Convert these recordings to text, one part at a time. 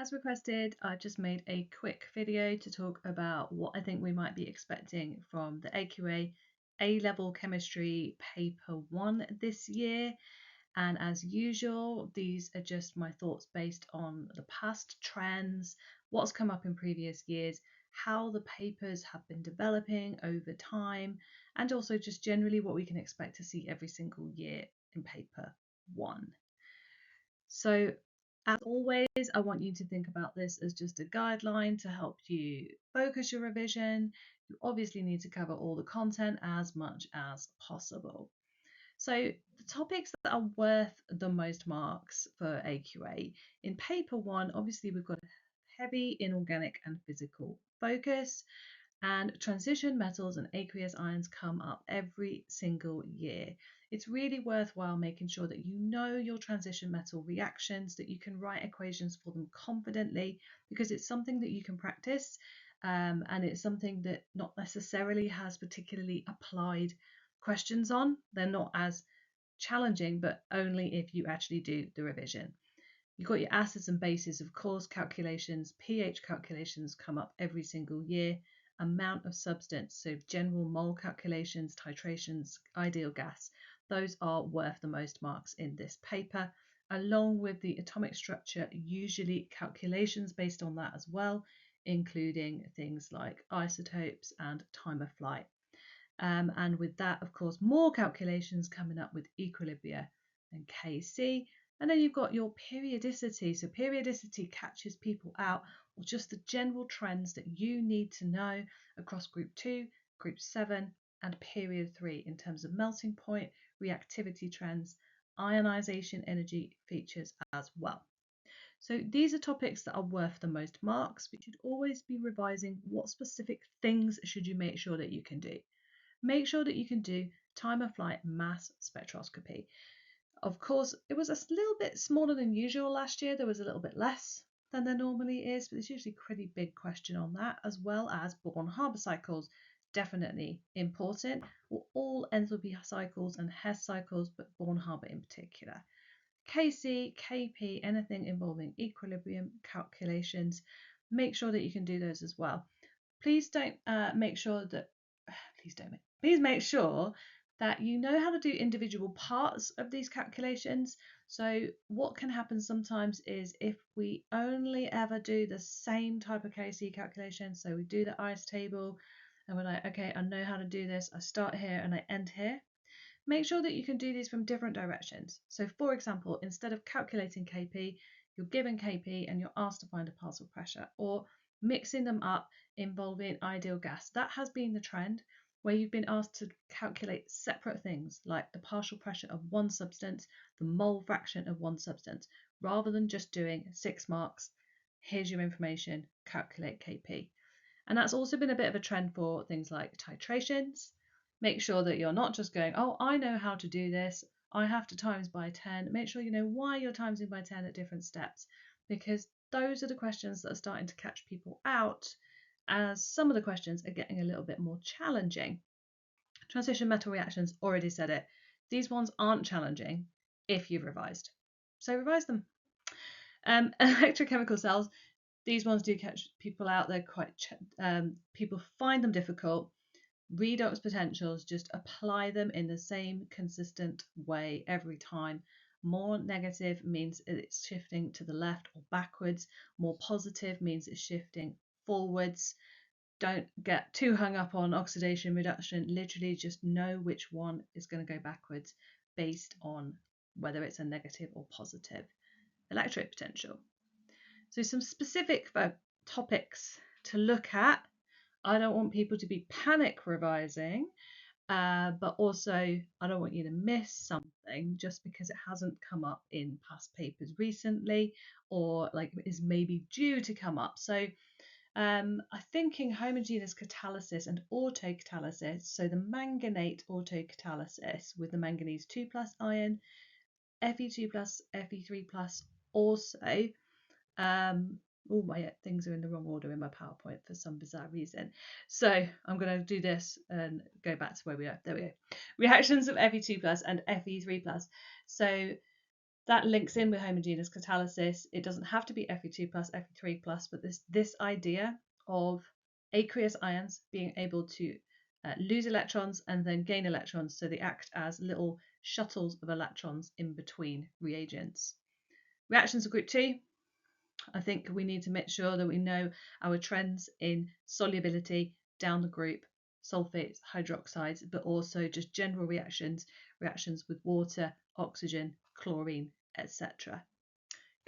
As requested, I just made a quick video to talk about what I think we might be expecting from the AQA A Level Chemistry Paper 1 this year. And as usual, these are just my thoughts based on the past trends, what's come up in previous years, how the papers have been developing over time, and also just generally what we can expect to see every single year in Paper 1. So as always, I want you to think about this as just a guideline to help you focus your revision. You obviously need to cover all the content as much as possible. So the topics that are worth the most marks for AQA in paper 1, obviously we've got a heavy inorganic and physical focus, and transition metals and aqueous ions come up every single year. It's really worthwhile making sure that you know your transition metal reactions, that you can write equations for them confidently, because it's something that you can practice, and it's something that not necessarily has particularly applied questions on. They're not as challenging, but only if you actually do the revision. You've got your acids and bases, of course, calculations, pH calculations come up every single year, amount of substance, so general mole calculations, titrations, ideal gas, those are worth the most marks in this paper, along with the atomic structure, usually calculations based on that as well, including things like isotopes and time of flight. And with that, of course, more calculations coming up with equilibria and Kc. And then you've got your periodicity. So periodicity catches people out, or just the general trends that you need to know across group 2, group 7, and period 3 in terms of melting point, reactivity trends, ionization energy features as well. So these are topics that are worth the most marks, but you should always be revising what specific things should you make sure that you can do. Make sure that you can do time of flight mass spectroscopy. Of course, it was a little bit smaller than usual last year. There was a little bit less than there normally is, but there's usually a pretty big question on that, as well as Born-Haber cycles, definitely important, or all enthalpy cycles and Hess cycles, but Born-Haber in particular. Kc, Kp, anything involving equilibrium calculations, make sure that you can do those as well. Please don't make sure that, please make sure that you know how to do individual parts of these calculations. So what can happen sometimes is if we only ever do the same type of Kc calculation, so we do the ice table and we're like, okay, I know how to do this, I start here and I end here. Make sure that you can do these from different directions. So for example, instead of calculating Kp, you're given Kp and you're asked to find a partial pressure, or mixing them up involving ideal gas. That has been the trend, where you've been asked to calculate separate things like the partial pressure of one substance, the mole fraction of one substance, rather than just doing 6 marks, here's your information, calculate Kp. And that's also been a bit of a trend for things like titrations. Make sure that you're not just going, oh, I know how to do this, I have to times by 10. Make sure you know why you're timesing by 10 at different steps, because those are the questions that are starting to catch people out, as some of the questions are getting a little bit more challenging. Transition metal reactions, already said it. These ones aren't challenging if you've revised. So revise them. Electrochemical cells, these ones do catch people out. They're quite, people find them difficult. Redox potentials, just apply them in the same consistent way every time. More negative means it's shifting to the left or backwards. More positive means it's shifting forwards. Don't get too hung up on oxidation reduction. Literally just know which one is going to go backwards based on whether it's a negative or positive electrode potential. So some specific topics to look at. I don't want people to be panic revising, but also I don't want you to miss something just because it hasn't come up in past papers recently, or like is maybe due to come up. So I'm thinking homogeneous catalysis and autocatalysis. So the manganate autocatalysis with the manganese 2+ ion, Fe2+, Fe3+, also. All my things are in the wrong order in my PowerPoint for some bizarre reason. So I'm going to do this and go back to where we are. There we go. Reactions of Fe2+ and Fe3+. So That links in with homogeneous catalysis. It doesn't have to be Fe2 plus, Fe3 plus, but this idea of aqueous ions being able to lose electrons and then gain electrons, so they act as little shuttles of electrons in between reagents. Reactions of group 2, I think we need to make sure that we know our trends in solubility down the group, sulfates, hydroxides, but also just general reactions with water, oxygen, chlorine, etc.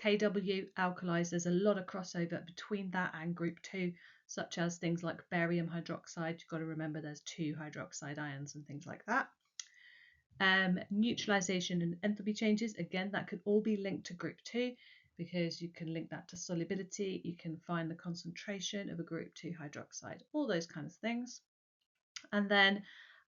KW alkalis, there's a lot of crossover between that and group 2, such as things like barium hydroxide. You've got to remember there's 2 hydroxide ions and things like that. Neutralization and enthalpy changes, again, that could all be linked to group 2 because you can link that to solubility, you can find the concentration of a group 2 hydroxide, all those kinds of things. And then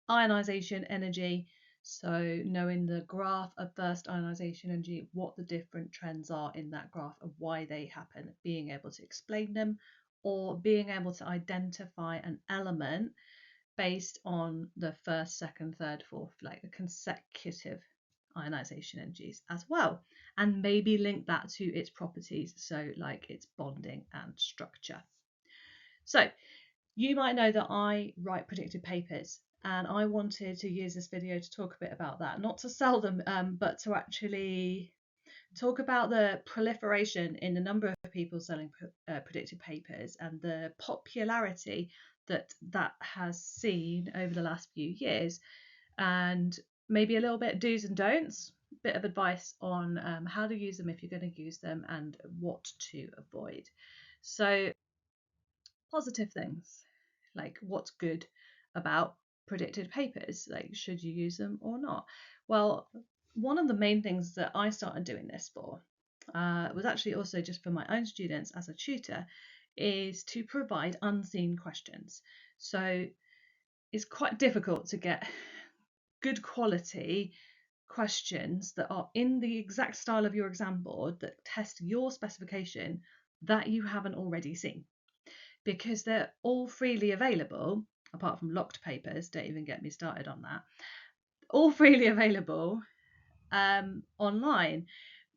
ionization energy, so knowing the graph of burst ionization energy, what the different trends are in that graph and why they happen, being able to explain them, or being able to identify an element based on the first, second, third, fourth, like the consecutive ionization energies as well, and maybe link that to its properties, so like its bonding and structure. So you might know that I write predicted papers, and I wanted to use this video to talk a bit about that, not to sell them, but to actually talk about the proliferation in the number of people selling predicted papers and the popularity that has seen over the last few years, and maybe a little bit do's and don'ts, bit of advice on how to use them if you're going to use them and what to avoid. So positive things, like what's good about predicted papers, like should you use them or not? Well, one of the main things that I started doing this for was actually also just for my own students as a tutor, is to provide unseen questions. So it's quite difficult to get good quality questions that are in the exact style of your exam board that test your specification that you haven't already seen, because they're all freely available, apart from locked papers, don't even get me started on that, all freely available online,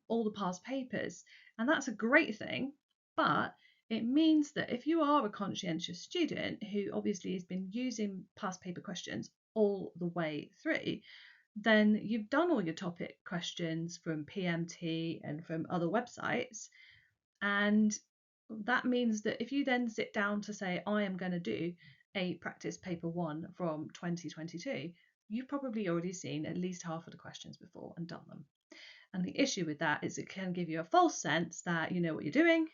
all the past papers. And that's a great thing, but it means that if you are a conscientious student who obviously has been using past paper questions all the way through, then you've done all your topic questions from PMT and from other websites. And that means that if you then sit down to say, I am going to do a practice paper 1 from 2022, you've probably already seen at least half of the questions before and done them. And the issue with that is it can give you a false sense that you know what you're doing.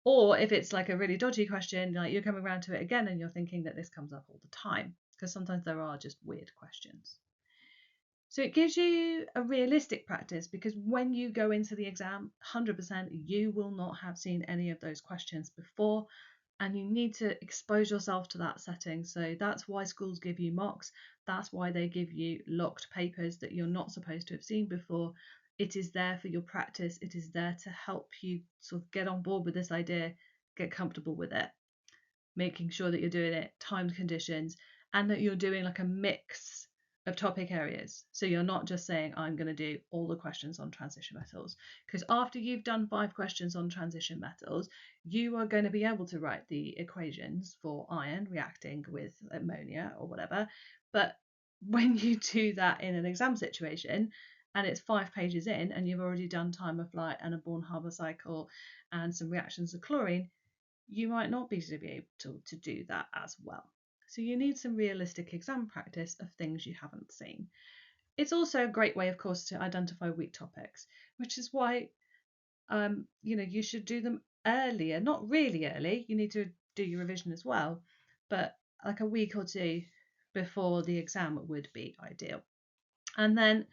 Or if it's like a really dodgy question, like you're coming around to it again and you're thinking that this comes up all the time, because sometimes there are just weird questions. So it gives you a realistic practice, because when you go into the exam, 100% you will not have seen any of those questions before, and you need to expose yourself to that setting. So that's why schools give you mocks. That's why they give you locked papers that you're not supposed to have seen before. It is there for your practice. It is there to help you sort of get on board with this idea, get comfortable with it, making sure that you're doing it timed conditions, and that you're doing like a mix of topic areas. So you're not just saying, I'm going to do all the questions on transition metals, because after you've done 5 questions on transition metals, you are going to be able to write the equations for iron reacting with ammonia or whatever. But when you do that in an exam situation, and it's 5 pages in, and you've already done time of flight and a Born-Haber cycle and some reactions of chlorine, you might not be able to do that as well. So you need some realistic exam practice of things you haven't seen. It's also a great way, of course, to identify weak topics, which is why you should do them earlier. Not really early, you need to do your revision as well, but like a week or 2 before the exam would be ideal. And then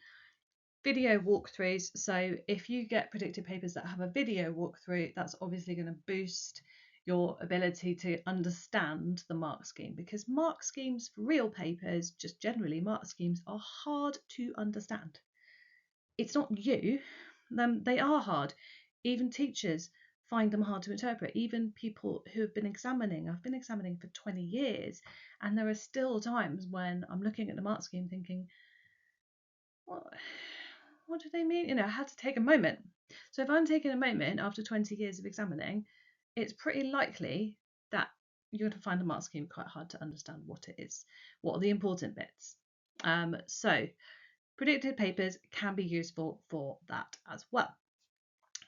video walkthroughs. So if you get predicted papers that have a video walkthrough, that's obviously going to boost your ability to understand the mark scheme, because mark schemes for real papers, just generally mark schemes, are hard to understand. It's not you, they are hard. Even teachers find them hard to interpret. Even people who have been examining, I've been examining for 20 years, and there are still times when I'm looking at the mark scheme thinking, what do they mean? I had to take a moment. So if I'm taking a moment after 20 years of examining, it's pretty likely that you're going to find the mark scheme quite hard to understand what it is, what are the important bits. So predicted papers can be useful for that as well.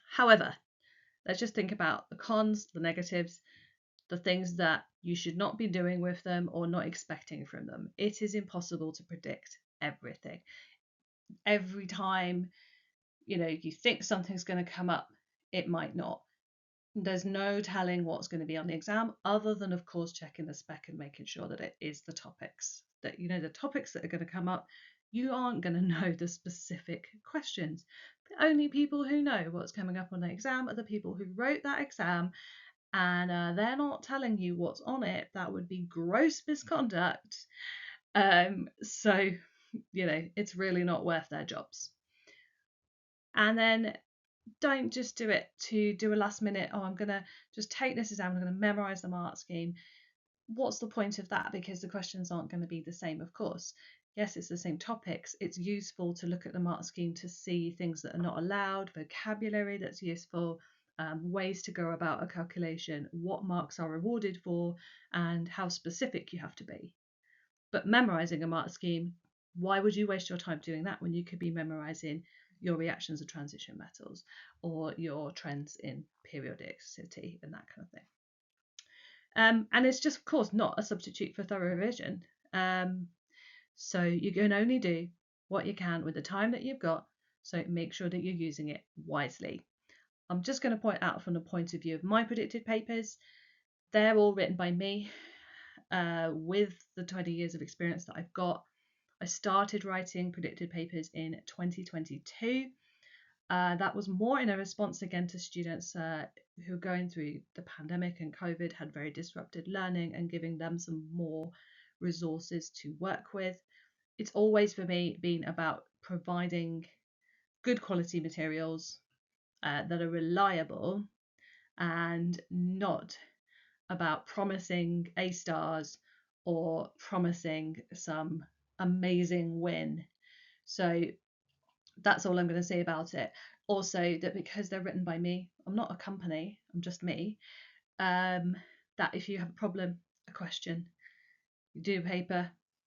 However, let's just think about the cons, the negatives, the things that you should not be doing with them or not expecting from them. It is impossible to predict everything. Every time, you think something's going to come up, it might not. There's no telling what's going to be on the exam, other than, of course, checking the spec and making sure that it is the topics, that the topics that are going to come up. You aren't going to know the specific questions. The only people who know what's coming up on the exam are the people who wrote that exam, and they're not telling you what's on it. That would be gross misconduct. So, it's really not worth their jobs. And then don't just do it to do a last minute, I'm going to just take this exam, I'm going to memorize the mark scheme. What's the point of that? Because the questions aren't going to be the same, of course. Yes, it's the same topics. It's useful to look at the mark scheme to see things that are not allowed, vocabulary that's useful, ways to go about a calculation, what marks are awarded for, and how specific you have to be. But memorizing a mark scheme, why would you waste your time doing that when you could be memorizing your reactions of transition metals or your trends in periodicity and that kind of thing? And it's just, of course, not a substitute for thorough revision. So you can only do what you can with the time that you've got, so make sure that you're using it wisely. I'm just going to point out from the point of view of my predicted papers, they're all written by me with the 20 years of experience that I've got. I started writing predicted papers in 2022. That was more in a response again to students who are going through the pandemic and COVID, had very disrupted learning, and giving them some more resources to work with. It's always for me been about providing good quality materials that are reliable, and not about promising A stars or promising some amazing win. So that's all I'm going to say about it. Also, that because they're written by me, I'm not a company, I'm just me, that if you have a problem, a question, you do a paper,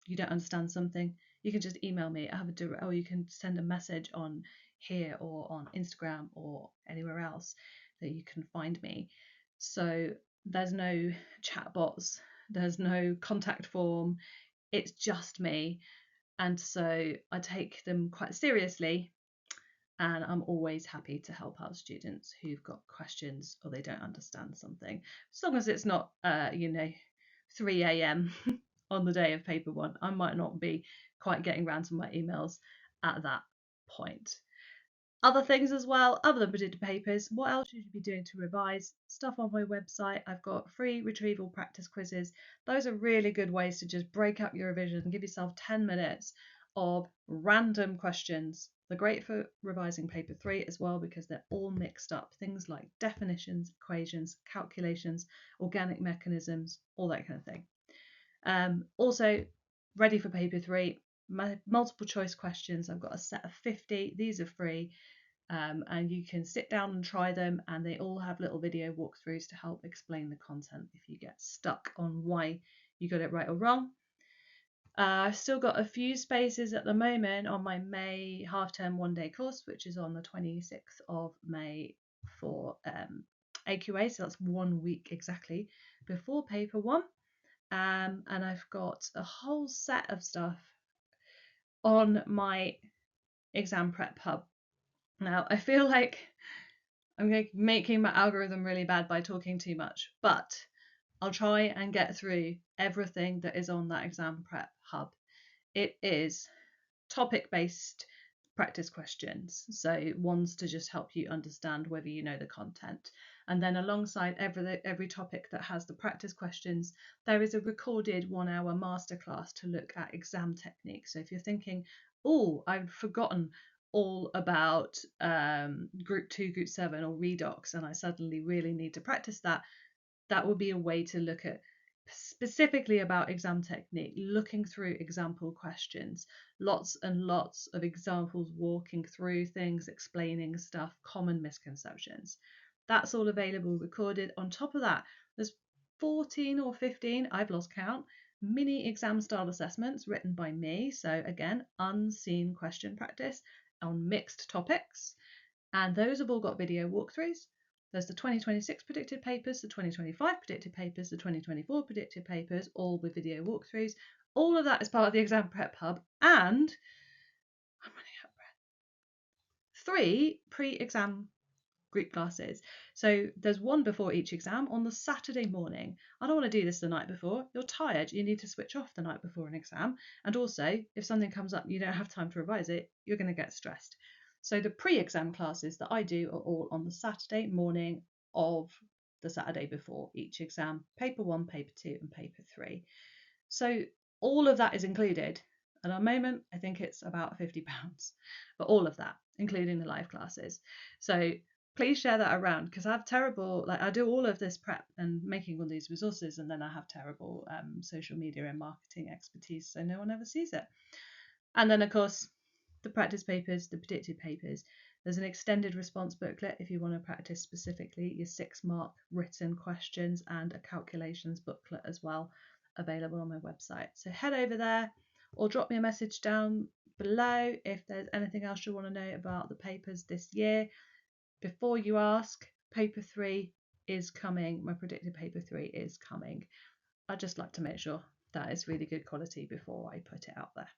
you don't understand something, you can just email me. I have a direct, or you can send a message on here or on Instagram or anywhere else that you can find me. So there's no chatbots, there's no contact form, it's just me. And so I take them quite seriously, and I'm always happy to help out students who've got questions or they don't understand something, as long as it's not 3 a.m. on the day of paper one. I might not be quite getting around to my emails at that point. Other things as well, other than predicted papers, what else should you be doing to revise? Stuff on my website. I've got free retrieval practice quizzes. Those are really good ways to just break up your revision and give yourself 10 minutes of random questions. They're great for revising paper 3 as well, because they're all mixed up. Things like definitions, equations, calculations, organic mechanisms, all that kind of thing. Also, ready for paper 3, multiple choice questions. I've got a set of 50. These are free. And you can sit down and try them, and they all have little video walkthroughs to help explain the content if you get stuck on why you got it right or wrong. I've still got a few spaces at the moment on my May half-term one-day course, which is on the 26th of May for AQA, so that's 1 week exactly before paper 1. And I've got a whole set of stuff on my exam prep hub. Now, I feel like I'm making my algorithm really bad by talking too much, but I'll try and get through everything that is on that exam prep hub. It is topic-based practice questions, so ones to just help you understand whether you know the content. And then alongside every topic that has the practice questions, there is a recorded 1-hour masterclass to look at exam techniques. So if you're thinking, oh, I've forgotten all about group 2, group 7 or redox, and I suddenly really need to practice that, that would be a way to look at specifically about exam technique, looking through example questions, lots and lots of examples, walking through things, explaining stuff, common misconceptions. That's all available recorded. On top of that, there's 14 or 15, I've lost count, mini exam style assessments written by me. So again, unseen question practice on mixed topics. And those have all got video walkthroughs. There's the 2026 predicted papers, the 2025 predicted papers, the 2024 predicted papers, all with video walkthroughs. All of that is part of the Exam Prep Hub. And I'm running out of breath. 3 pre-exam group classes. So there's one before each exam on the Saturday morning. I don't want to do this the night before. You're tired. You need to switch off the night before an exam. And also, if something comes up and you don't have time to revise it, you're going to get stressed. So the pre-exam classes that I do are all on the Saturday morning of the Saturday before each exam, paper 1, paper 2, and paper 3. So all of that is included. At the moment, I think it's about £50, but all of that, including the live classes. So please share that around, because I have terrible, I do all of this prep and making all these resources, and then I have terrible social media and marketing expertise, so no one ever sees it. And then, of course, the practice papers, the predicted papers. There's an extended response booklet if you want to practice specifically your 6-mark written questions, and a calculations booklet as well, available on my website. So head over there or drop me a message down below if there's anything else you want to know about the papers this year. Before you ask, paper 3 is coming. My predicted paper 3 is coming. I'd just like to make sure that it's really good quality before I put it out there.